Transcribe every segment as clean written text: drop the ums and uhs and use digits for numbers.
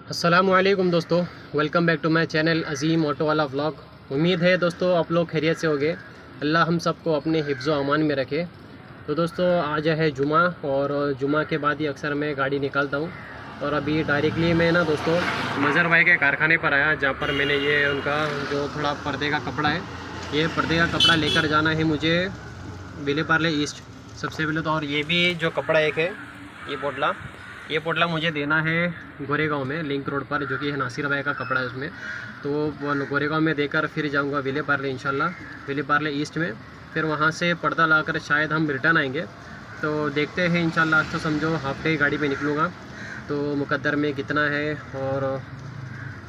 अस्सलामुअलैकुम दोस्तों, welcome back to my channel Azeem auto वाला व्लॉग। उम्मीद है दोस्तों आप लोग खैरियत से होंगे। अल्लाह हम सबको अपने हिफ्ज़ व अमान में रखे। तो दोस्तों आज है जुमा और जुमा के बाद ही अक्सर मैं गाड़ी निकालता हूँ। और अभी डायरेक्टली मैं ना दोस्तों मज़र भाई के कारखाने पर आया, जहाँ पर मैंने ये उनका जो थोड़ा पर्दे का कपड़ा है, ये पर्दे का कपड़ा लेकर जाना है मुझे विले पार्ले ईस्ट सबसे पहले तो। और ये भी जो कपड़ा एक है ये पोटला मुझे देना है गोरेगांव में लिंक रोड पर, जो कि है नासिर भाई का कपड़ा है उसमें। तो वो गोरेगांव में देकर फिर जाऊंगा विले पार्ले इंशाल्लाह, विले पार्ले ईस्ट में। फिर वहाँ से पर्दा लाकर शायद हम रिटर्न आएंगे। तो देखते हैं इंशाल्लाह। आज तो समझो हाफ डे गाड़ी पे निकलूँगा, तो मुकद्दर में कितना है। और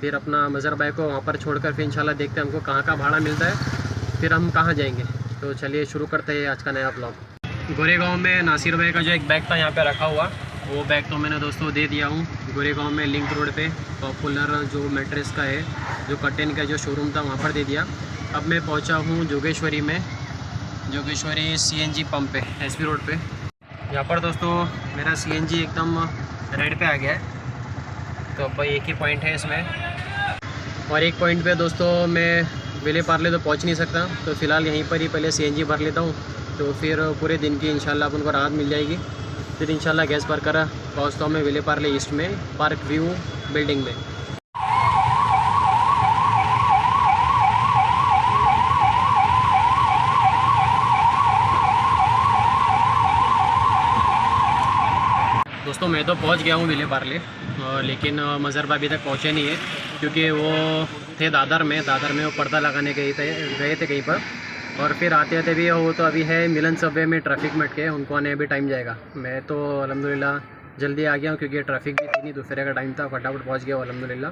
फिर अपना मज़र भाई को वहाँ पर छोड़कर फिर इंशाल्लाह देखते हैं हमको कहाँ का भाड़ा मिलता है, फिर हम कहाँ जाएंगे। तो चलिए शुरू करते हैं आज का नया ब्लॉग। गोरेगांव में नासिर भाई का जो एक बैग था यहाँ पे रखा हुआ, वो बैग तो मैंने दोस्तों दे दिया हूँ गोरेगांव में लिंक रोड पे पॉपुलर जो मैट्रेस का है, जो कर्टेन का जो शोरूम था वहाँ पर दे दिया। अब मैं पहुँचा हूँ जोगेश्वरी में, जोगेश्वरी CNG पंप पे SP रोड पे। यहाँ पर दोस्तों मेरा CNG एकदम रेड पे आ गया है। तो अब एक ही पॉइंट है इसमें, और एक पॉइंट पे दोस्तों मैं विले पार्ले तो पहुँच नहीं सकता। तो फ़िलहाल यहीं पर ही पहले CNG भर लेता हूँ, तो फिर पूरे दिन की इंशाल्लाह अपन को राहत मिल जाएगी। फिर इंशाल्लाह गैस भर कर पहुँचता हूँ मैं विले पार्ले ईस्ट में पार्क व्यू बिल्डिंग में। दोस्तों मैं तो पहुँच गया हूँ विले पार्ले, लेकिन मज़र भाई अभी तक पहुँचे नहीं है, क्योंकि वो थे दादर में वो पर्दा लगाने गए थे कहीं पर। और फिर आते आते भी वो तो अभी है मिलन सबवे में ट्रैफिक में अटके, उनको आने अभी टाइम जाएगा। मैं तो अल्हम्दुलिल्लाह जल्दी आ गया हूँ, क्योंकि ट्रैफिक भी थी नहीं, दोपहर का टाइम था, फटाफट पहुँच गया अल्हम्दुलिल्लाह।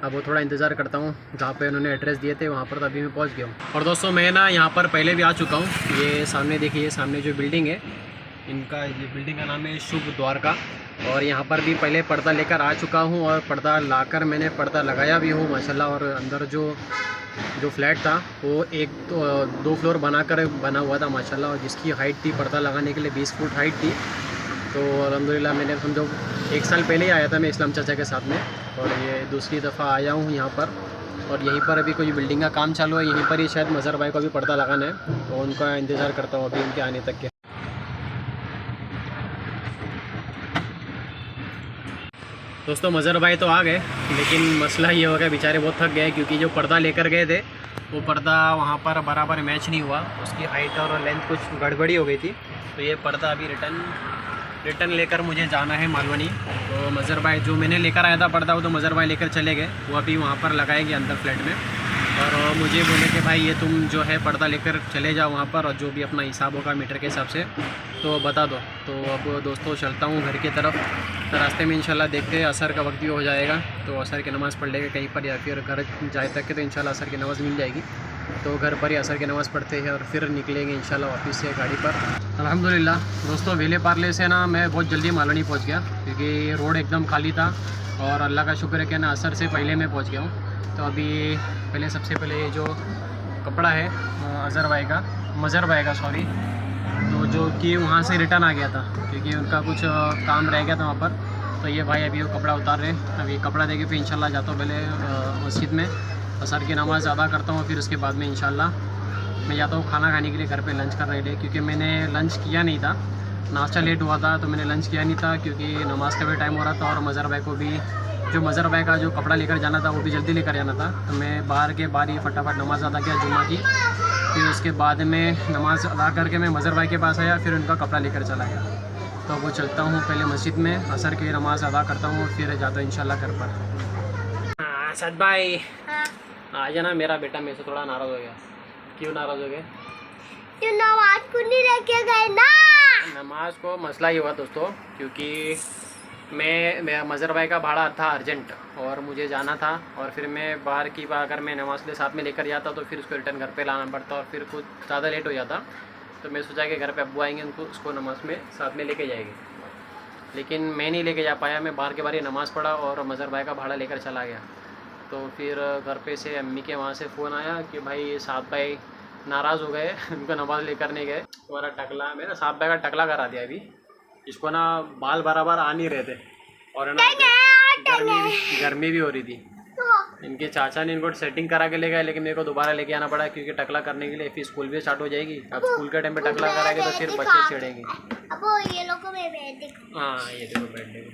अब वो थोड़ा इंतज़ार करता हूँ, जहाँ पे उन्होंने एड्रेस दिए थे वहाँ पर तो अभी मैं पहुँच गया हूँ। और दोस्तों मैं ना यहाँ पर पहले भी आ चुका हूँ। ये सामने देखिए, सामने जो बिल्डिंग है इनका, ये बिल्डिंग का नाम है शुभ द्वारका। और यहाँ पर भी पहले पर्दा लेकर आ चुका हूँ, और पर्दा लाकर मैंने पर्दा लगाया भी हूँ माशाल्लाह। और अंदर जो फ्लैट था वो दो फ्लोर बना हुआ था माशाल्लाह, और जिसकी हाइट थी पर्दा लगाने के लिए 20 फुट हाइट थी। तो अल्हम्दुलिल्लाह मैंने समझो 1 साल पहले ही आया था मैं इस्लाम चाचा के साथ में, और ये दूसरी दफ़ा आया हूँ यहाँ पर। और यहीं पर अभी कोई बिल्डिंग का काम चालू है, यहीं पर ही शायद मज़र भाई को अभी पर्दा लगाना है, तो उनका इंतज़ार करता हूँ अभी उनके आने तक के। दोस्तों मज़र भाई तो आ गए, लेकिन मसला ये हो गया, बेचारे बहुत थक गए, क्योंकि जो पर्दा लेकर गए थे वो पर्दा वहाँ पर बराबर मैच नहीं हुआ, उसकी हाइट और लेंथ कुछ गड़बड़ी हो गई थी। तो ये पर्दा अभी रिटर्न लेकर मुझे जाना है मालवनी। तो मज़र भाई जो मैंने लेकर आया था पर्दा, वो तो मज़र भाई लेकर चले गए, वो अभी वहाँ पर लगाएंगे अंदर फ्लैट में। और मुझे बोले कि भाई ये तुम जो है पर्दा लेकर चले जाओ वहाँ पर, और जो भी अपना हिसाब होगा मीटर के हिसाब से तो बता दो। तो अब दोस्तों चलता हूँ घर की तरफ। तो रास्ते में इंशाल्लाह देखते हैं, असर का वक्त भी हो जाएगा, तो असर की नमाज़ पढ़ लेंगे कहीं पर, या फिर घर जाए तक के तो इंशाल्लाह असर की नमाज़ मिल जाएगी। तो घर पर ही असर की नमाज़ पढ़ते हैं और फिर निकलेंगे इंशाल्लाह वापस से गाड़ी पर। अल्हम्दुलिल्लाह दोस्तों विले पार्ले से ना मैं बहुत जल्दी मालवनी पहुँच गया, क्योंकि रोड एकदम खाली था, और अल्लाह का शुक्र है कि ना असर से पहले मैं पहुँच गया हूँ। तो अभी पहले सबसे पहले ये जो कपड़ा है मज़र भाई का सॉरी, तो जो कि वहाँ से रिटर्न आ गया था, क्योंकि उनका कुछ काम रह गया था वहाँ पर। तो ये भाई अभी वो कपड़ा उतार रहे हैं, अभी कपड़ा देके फिर इंशाल्लाह जाता हूँ पहले मस्जिद में, असर की नमाज़ अदा करता हूँ। फिर उसके बाद में इंशाल्लाह मैं जाता हूँ खाना खाने के लिए घर पे लंच कर रहे थे, क्योंकि मैंने लंच किया नहीं था, नाश्ता लेट हुआ था, तो मैंने लंच किया नहीं था, क्योंकि नमाज़ का भी टाइम हो रहा था। और मज़र भाई को भी जो मज़र भाई का जो कपड़ा लेकर जाना था वो भी जल्दी लेकर जाना था। तो मैं बाहर ही फटाफट नमाज़ अदा किया जुम्मा की। फिर उसके बाद में नमाज़ अदा करके मैं मज़र भाई के पास आया, फिर उनका कपड़ा लेकर चला गया। तो वो चलता हूँ पहले मस्जिद में, असर की नमाज़ अदा करता हूँ, फिर जाता हूँ इंशाल्लाह घर पर। हाँ सद भाई आ जाना, मेरा बेटा मेरे से थोड़ा नाराज़ हो गया। क्यों नाराज़ हो गए? नमाज को नहीं लेके गए ना। नमाज को मसला ही हुआ दोस्तों, क्योंकि मैं मज़र भाई का भाड़ा था अर्जेंट, और मुझे जाना था, और फिर मैं बाहर की बार अगर मैं नमाज के साथ में लेकर जाता तो फिर उसको रिटर्न घर पे लाना पड़ता, और फिर कुछ ज़्यादा लेट हो जाता। तो मैं सोचा कि घर पे अब्बू आएंगे, उसको नमाज में साथ में लेके जाएंगे, लेकिन मैं नहीं लेके जा पाया। मैं बाहर के बाहर ही नमाज़ पढ़ा और मज़र भाई का भाड़ा लेकर चला गया। तो फिर घर पे से अम्मी के वहाँ से फ़ोन आया कि भाई साहब भाई नाराज़ हो गए, उनको नमाज़ लेकर नहीं गए। तुम्हारा टकला, मैंने साहब भाई का टकला करा दिया। अभी इसको ना बाल बराबर आ नहीं रहे थे, और ना गर्मी भी हो रही थी। इनके चाचा ने इनको सेटिंग करा के ले गए, लेकिन मेरे को दोबारा लेके आना पड़ा क्योंकि टकला करने के लिए फिर स्कूल भी स्टार्ट हो जाएगी। अब स्कूल के टाइम पे टकला कराएंगे तो फिर बच्चे छेड़ेंगे। अब ये लोग को मैं बैठ देखो। हाँ ये देखो बैठ देखो।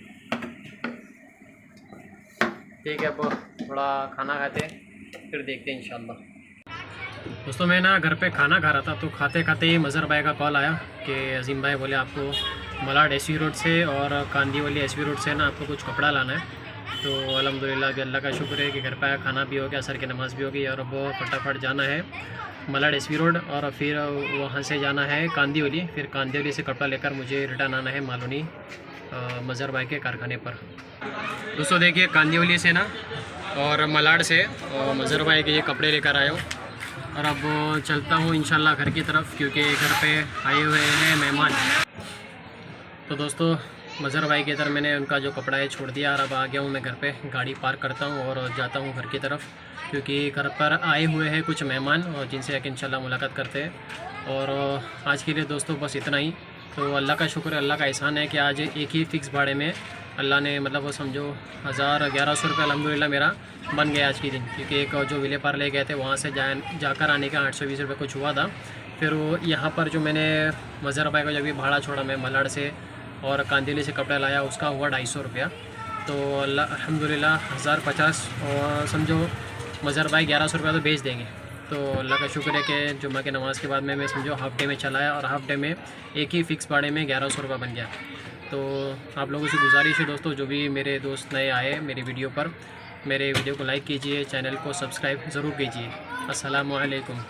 ठीक है, अब थोड़ा खाना खाते फिर देखते हैं इंशाल्लाह। दोस्तों मैं ना घर पे खाना खा रहा था, तो खाते खाते ही मज़हर भाई का कॉल आया कि अजीम भाई बोले आपको मलाड एसवी रोड से और कांदीवली एसवी रोड से ना आपको कुछ कपड़ा लाना है। तो अल्हम्दुलिल्लाह अभी अल्लाह का शुक्र है कि घर पे खाना भी हो गया, असर की नमाज़ भी हो गई और अब फटाफट जाना है मलाड एसवी रोड और फिर वहाँ से जाना है कांदीवली, फिर कांदीवली से कपड़ा लेकर मुझे रिटर्न आना है मालूनी मज़हर भाई के कारखाने पर। दोस्तों देखिए कांदीवली से ना और मलाड से मज़हर भाई के ये कपड़े लेकर आया हूँ और अब चलता हूँ इंशाल्लाह घर की तरफ क्योंकि घर पे आए हुए हैं मेहमान। तो दोस्तों मज़हर भाई की इधर मैंने उनका जो कपड़ा है छोड़ दिया और अब आ गया हूँ मैं घर पे। गाड़ी पार्क करता हूँ और जाता हूँ घर की तरफ क्योंकि घर पर आए हुए हैं कुछ मेहमान और जिनसे एक इंशाल्लाह मुलाकात करते हैं। और आज के लिए दोस्तों बस इतना ही। तो अल्लाह का शुक्र है, अल्लाह का एहसान है कि आज एक ही फ़िक्स भाड़े में अल्लाह ने मतलब वो समझो 1100 रुपये अल्हम्दुलिल्लाह मेरा बन गया आज के दिन, क्योंकि एक जो विले पार ले गए थे वहाँ से जाकर आने का 820 रुपये कुछ हुआ था। फिर वो यहाँ पर जो मैंने मज़हर भाई का जब भी भाड़ा छोड़ा मैं मलाड से और कांदीवली से कपड़ा लाया उसका हुआ 250 रुपया। तो अल्हम्दुलिल्लाह 1050 और समझो मज़हर भाई 1100 रुपया तो भेज देंगे। तो अल्लाह का शुक्र है कि जुम्मा की नमाज़ के बाद मैं समझो हाफ़ डे में चलाया और हाफ़ डे में एक ही फ़िक्स भाड़े में 1100 रुपये बन गया। तो आप लोगों से गुजारिश है दोस्तों, जो भी मेरे दोस्त नए आए मेरी वीडियो पर, मेरे वीडियो को लाइक कीजिए, चैनल को सब्सक्राइब ज़रूर कीजिए। अस्सलामु अलैकुम।